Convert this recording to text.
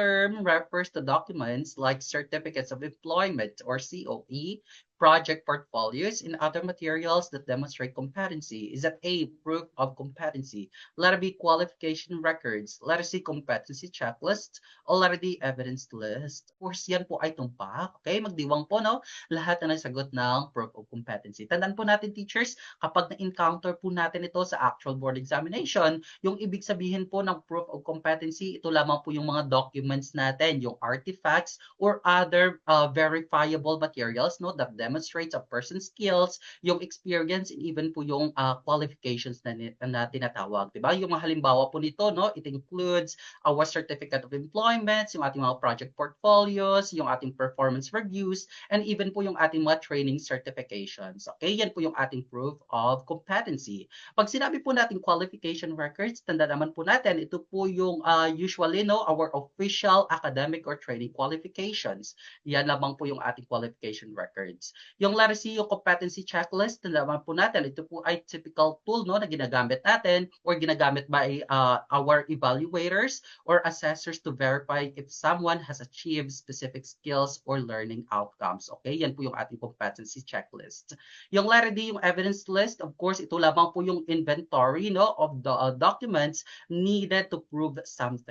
term refers to documents like certificates of employment or COE, project portfolios, and other materials that demonstrate competency. Is that A, proof of competency? Letter B, qualification records. Letter C, competency checklist. O letter D, evidence list. Of course, yan po ay tumpak. Okay, magdiwang po, no? Lahat na nasagot ng proof of competency. Tandaan po natin, teachers, kapag na-encounter po natin ito sa actual board examination, yung ibig sabihin po ng proof of competency, ito lamang po yung mga documents natin, yung artifacts or other verifiable materials, no, that demonstrates a person's skills, yung experience, and even po yung qualifications na tinatawag, di ba? Yung mga halimbawa po nito, no, it includes our certificate of employment, yung ating mga project portfolios, yung ating performance reviews, and even po yung ating mga training certifications. Okay, yan po yung ating proof of competency. Pag sinabi po natin qualification records, tanda naman po natin, ito po yung usually, no, our official academic or training qualifications. Yan lamang po yung ating qualification records. Yung letter C, yung competency checklist, naman po natin, ito po ay typical tool, no, na ginagamit natin or ginagamit by our evaluators or assessors to verify if someone has achieved specific skills or learning outcomes. Okay, yan po yung ating competency checklist. Yung letter D, yung evidence list, of course, ito lamang po yung inventory, no, of the documents needed to prove something.